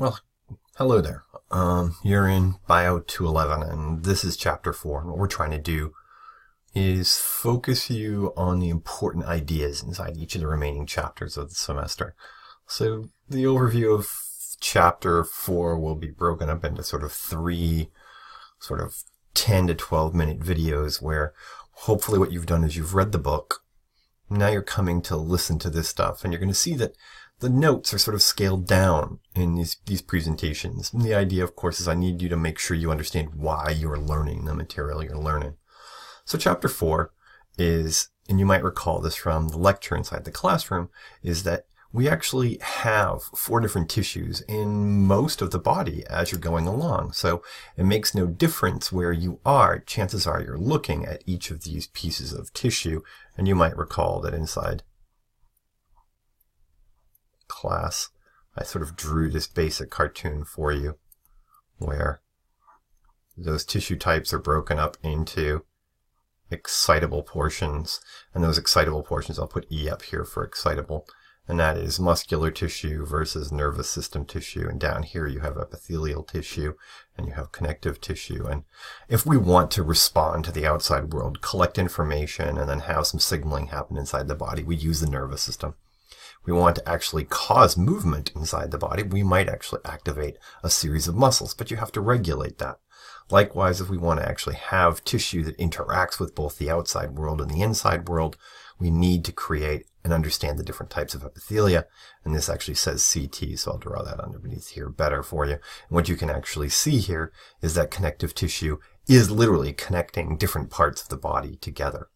Well, hello there. You're in Bio 211, and this is Chapter 4. And what we're trying to do is focus you on the important ideas inside each of the remaining chapters of the semester. So the overview of Chapter 4 will be broken up into sort of three 10 to 12 minute videos where hopefully what you've done is you've read the book. Now you're coming to listen to this stuff, and you're going to see that the notes are sort of scaled down in these presentations. And the idea, of course, is I need you to make sure you understand why you're learning the material you're learning. So Chapter 4 is, and you might recall this from the lecture inside the classroom, is that we actually have 4 different tissues in most of the body as you're going along. So it makes no difference where you are. Chances are you're looking at each of these pieces of tissue, and you might recall that inside class, I sort of drew this basic cartoon for you where those tissue types are broken up into excitable portions, and those excitable portions, I'll put E up here for excitable, and that is muscular tissue versus nervous system tissue, and down here you have epithelial tissue and you have connective tissue. And if we want to respond to the outside world, collect information, and then have some signaling happen inside the body, we use the nervous system. We want to actually cause movement inside the body, we might actually activate a series of muscles, but you have to regulate that. Likewise, if we want to actually have tissue that interacts with both the outside world and the inside world, we need to create and understand the different types of epithelia. And this actually says CT, so I'll draw that underneath here better for you. And what you can actually see here is that connective tissue is literally connecting different parts of the body together.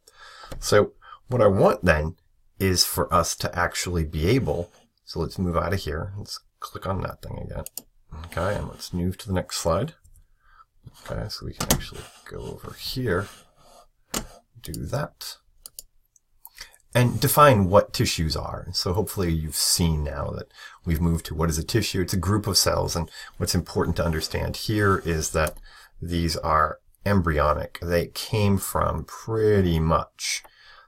So what I want then is for us to actually be able, so let's move out of here. Let's click on that thing again. Okay, and let's move to the next slide. Okay, so we can actually go over here, do that, and define what tissues are. So hopefully you've seen now that we've moved to what is a tissue. It's a group of cells, and what's important to understand here is that these are embryonic. They came from pretty much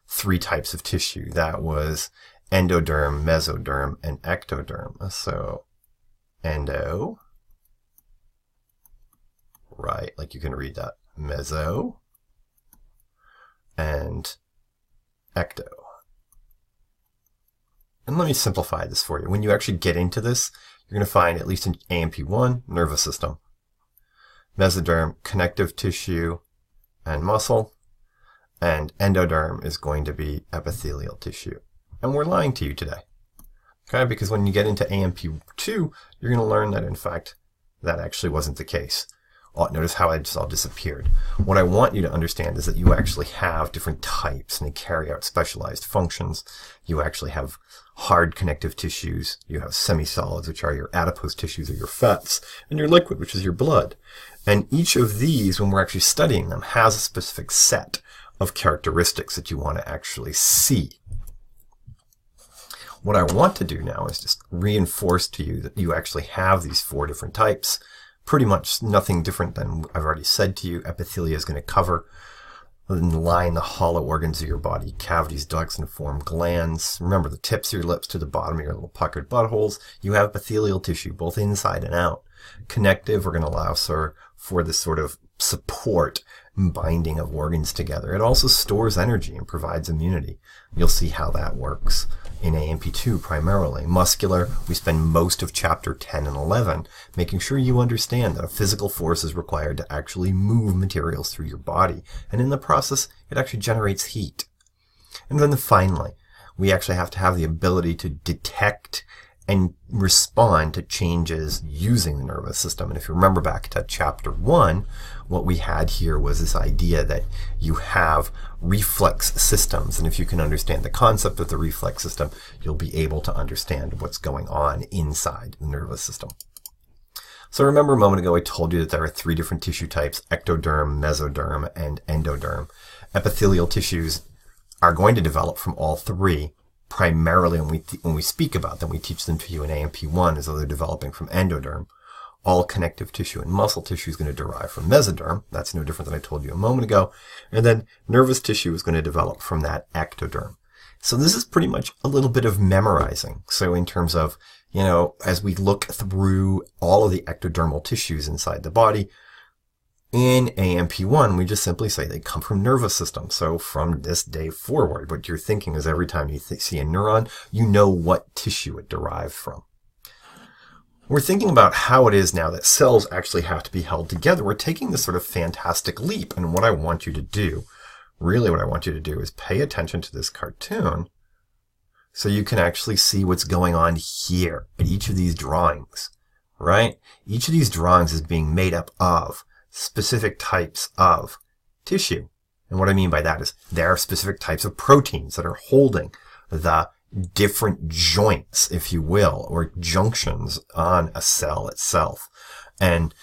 3 types of tissue. That was endoderm, mesoderm, and ectoderm. So endo, right, like you can read that, meso, and ecto. And let me simplify this for you. When you actually get into this, you're going to find, at least in AMP1, nervous system, mesoderm, connective tissue and muscle, and endoderm is going to be epithelial tissue. And we're lying to you today. Okay, because when you get into AMP2, you're going to learn that, in fact, that actually wasn't the case. Oh, notice how it just all disappeared. What I want you to understand is that you actually have different types, and they carry out specialized functions. You actually have hard connective tissues. You have semisolids, which are your adipose tissues or your fats, and your liquid, which is your blood. And each of these, when we're actually studying them, has a specific set of characteristics that you want to actually see. What I want to do now is just reinforce to you that you actually have these 4 different types. Pretty much nothing different than I've already said to you. Epithelia is going to cover and line the hollow organs of your body, cavities, ducts, and form glands. Remember, the tips of your lips to the bottom of your little puckered buttholes. You have epithelial tissue, both inside and out. Connective, we're going to allow for this sort of support and binding of organs together. It also stores energy and provides immunity. You'll see how that works in AMP2 primarily. Muscular, we spend most of chapter 10 and 11 making sure you understand that a physical force is required to actually move materials through your body. And in the process, it actually generates heat. And then finally, we actually have to have the ability to detect and respond to changes using the nervous system. And if you remember back to chapter 1, what we had here was this idea that you have reflex systems. And if you can understand the concept of the reflex system, you'll be able to understand what's going on inside the nervous system. So remember a moment ago I told you that there are 3 different tissue types, ectoderm, mesoderm, and endoderm. Epithelial tissues are going to develop from all 3. Primarily when we speak about them, we teach them to you in AMP1 as though they're developing from endoderm. All connective tissue and muscle tissue is going to derive from mesoderm. That's no different than I told you a moment ago. And then nervous tissue is going to develop from that ectoderm. So this is pretty much a little bit of memorizing. So in terms of as we look through all of the ectodermal tissues inside the body, in AMP1, we just simply say they come from nervous system. So from this day forward, what you're thinking is every time you see a neuron, you know what tissue it derived from. We're thinking about how it is now that cells actually have to be held together. We're taking this sort of fantastic leap. And what I want you to do, really what I want you to do is pay attention to this cartoon so you can actually see what's going on here at each of these drawings, right? Each of these drawings is being made up of specific types of tissue. And what I mean by that is there are specific types of proteins that are holding the different joints, if you will, or junctions on a cell itself. And,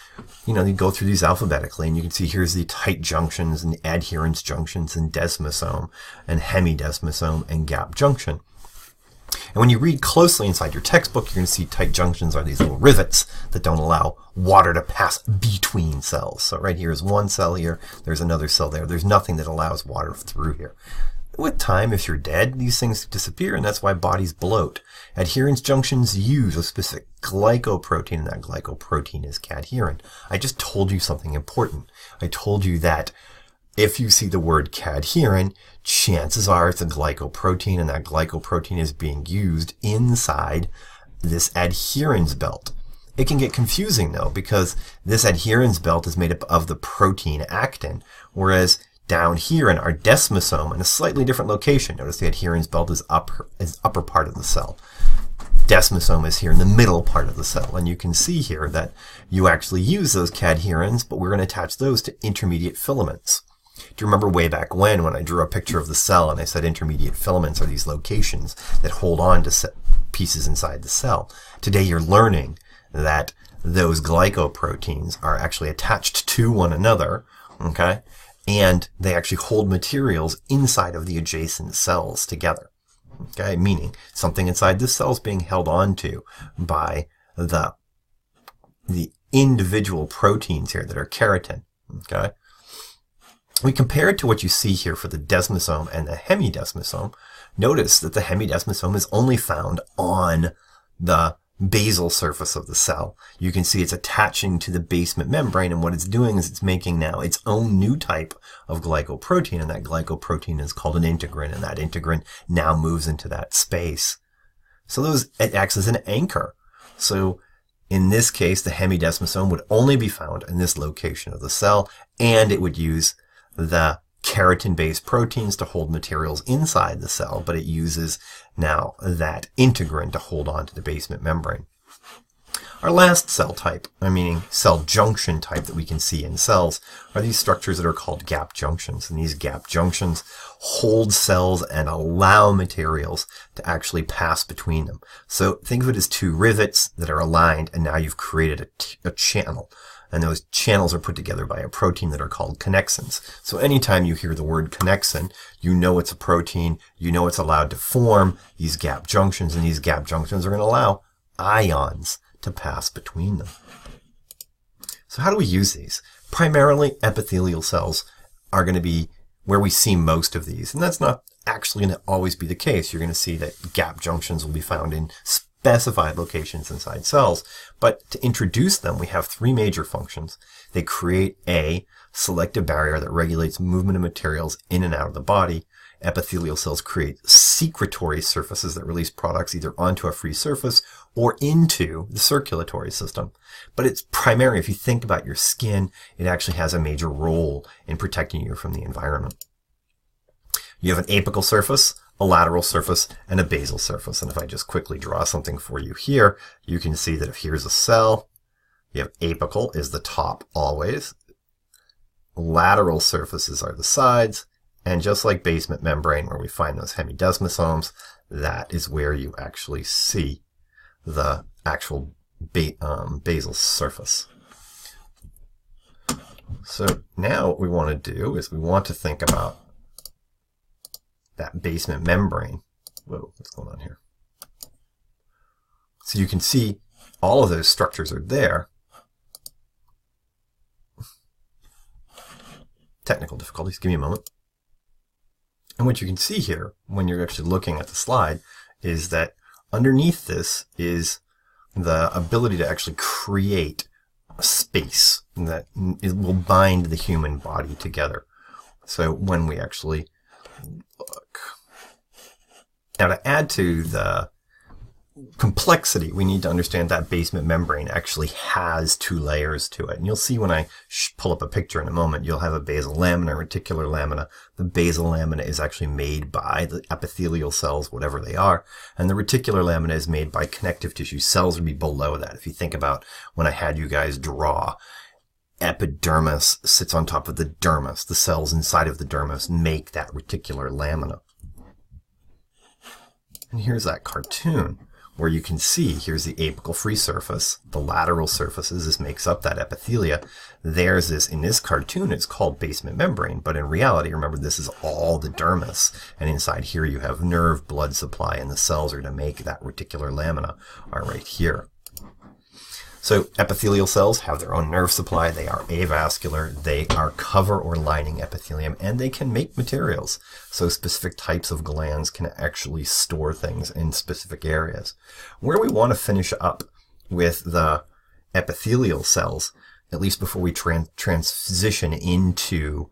you go through these alphabetically, and you can see here's the tight junctions and adherence junctions and desmosome and hemidesmosome and gap junction. And when you read closely inside your textbook, you're going to see tight junctions are these little rivets that don't allow water to pass between cells. So right here is one cell here. There's another cell there. There's nothing that allows water through here. With time, if you're dead, these things disappear, and that's why bodies bloat. Adherence junctions use a specific glycoprotein, and that glycoprotein is cadherin. I just told you something important. I told you that if you see the word cadherin, chances are it's a glycoprotein, and that glycoprotein is being used inside this adherens belt. It can get confusing, though, because this adherens belt is made up of the protein actin, whereas down here in our desmosome, in a slightly different location, notice the adherens belt is upper part of the cell. Desmosome is here in the middle part of the cell, and you can see here that you actually use those cadherins, but we're going to attach those to intermediate filaments. Do you remember way back when I drew a picture of the cell and I said intermediate filaments are these locations that hold on to pieces inside the cell? Today you're learning that those glycoproteins are actually attached to one another, okay? And they actually hold materials inside of the adjacent cells together, okay? Meaning something inside this cell is being held on to by the individual proteins here that are keratin, okay? We compare it to what you see here for the desmosome and the hemidesmosome. Notice that the hemidesmosome is only found on the basal surface of the cell. You can see it's attaching to the basement membrane, and what it's doing is it's making now its own new type of glycoprotein, and that glycoprotein is called an integrin, and that integrin now moves into that space. So it acts as an anchor. So in this case, the hemidesmosome would only be found in this location of the cell, and it would use the keratin-based proteins to hold materials inside the cell, but it uses now that integrin to hold on to the basement membrane. Our last cell type, meaning cell junction type that we can see in cells, are these structures that are called gap junctions. And these gap junctions hold cells and allow materials to actually pass between them. So think of it as two rivets that are aligned, and now you've created a channel. And those channels are put together by a protein that are called connexins. So anytime you hear the word connexin, you know it's a protein, you know it's allowed to form these gap junctions, and these gap junctions are going to allow ions to pass between them. So how do we use these? Primarily, epithelial cells are going to be where we see most of these. And that's not actually going to always be the case. You're going to see that gap junctions will be found in specified locations inside cells. But to introduce them, we have three major functions. They create a selective barrier that regulates movement of materials in and out of the body. Epithelial cells create secretory surfaces that release products either onto a free surface or into the circulatory system. But it's primary, if you think about your skin, it actually has a major role in protecting you from the environment. You have an apical surface, a lateral surface, and a basal surface. And if I just quickly draw something for you here, you can see that if here's a cell, you have apical is the top always. Lateral surfaces are the sides. And just like basement membrane, where we find those hemidesmosomes, that is where you actually see the actual basal surface. So now what we want to do is we want to think about that basement membrane. Whoa, what's going on here? So you can see all of those structures are there. Technical difficulties, give me a moment. And what you can see here, when you're actually looking at the slide, is that underneath this is the ability to actually create a space that will bind the human body together. So when we actually look. Now, to add to the complexity, we need to understand that basement membrane actually has 2 layers to it. And you'll see when I pull up a picture in a moment, you'll have a basal lamina, reticular lamina. The basal lamina is actually made by the epithelial cells, whatever they are. And the reticular lamina is made by connective tissue. Cells would be below that. If you think about when I had you guys draw, epidermis sits on top of the dermis. The cells inside of the dermis make that reticular lamina. And here's that cartoon where you can see, here's the apical free surface, the lateral surfaces, this makes up that epithelia. There's this, in this cartoon, it's called basement membrane, but in reality, remember, this is all the dermis. And inside here, you have nerve blood supply, and the cells are to make that reticular lamina are right here. So epithelial cells have their own nerve supply. They are avascular. They are cover or lining epithelium, and they can make materials. So specific types of glands can actually store things in specific areas. Where we want to finish up with the epithelial cells, at least before we transition into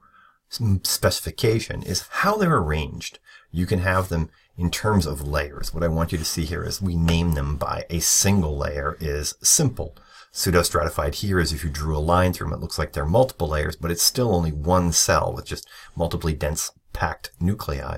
specification, is how they're arranged. You can have them in terms of layers. What I want you to see here is we name them by a single layer is simple. Pseudostratified here is if you drew a line through them, it looks like they're multiple layers, but it's still only one cell with just multiply dense packed nuclei.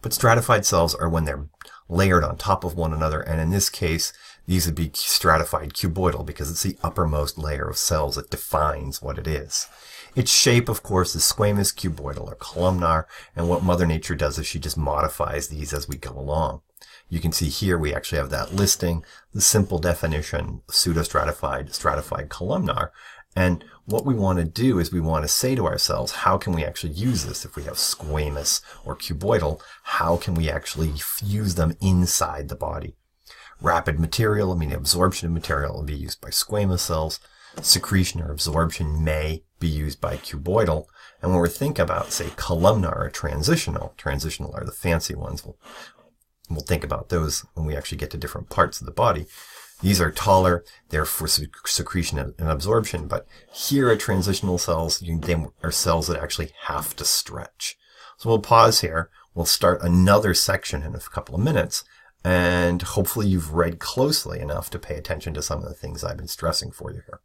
But stratified cells are when they're layered on top of one another, and in this case, these would be stratified cuboidal because it's the uppermost layer of cells that defines what it is. Its shape, of course, is squamous, cuboidal, or columnar, and what Mother Nature does is she just modifies these as we go along. You can see here we actually have that listing, the simple definition, pseudostratified, stratified, columnar, and what we want to do is we want to say to ourselves, how can we actually use this? If we have squamous or cuboidal, how can we actually use them inside the body? Rapid material, meaning absorption of material, will be used by squamous cells. Secretion or absorption may be used by cuboidal. And when we think about, say, columnar or transitional are the fancy ones. We'll think about those when we actually get to different parts of the body. These are taller, they're for secretion and absorption, but here are transitional cells, they are cells that actually have to stretch. So we'll pause here, we'll start another section in a couple of minutes, and hopefully you've read closely enough to pay attention to some of the things I've been stressing for you here.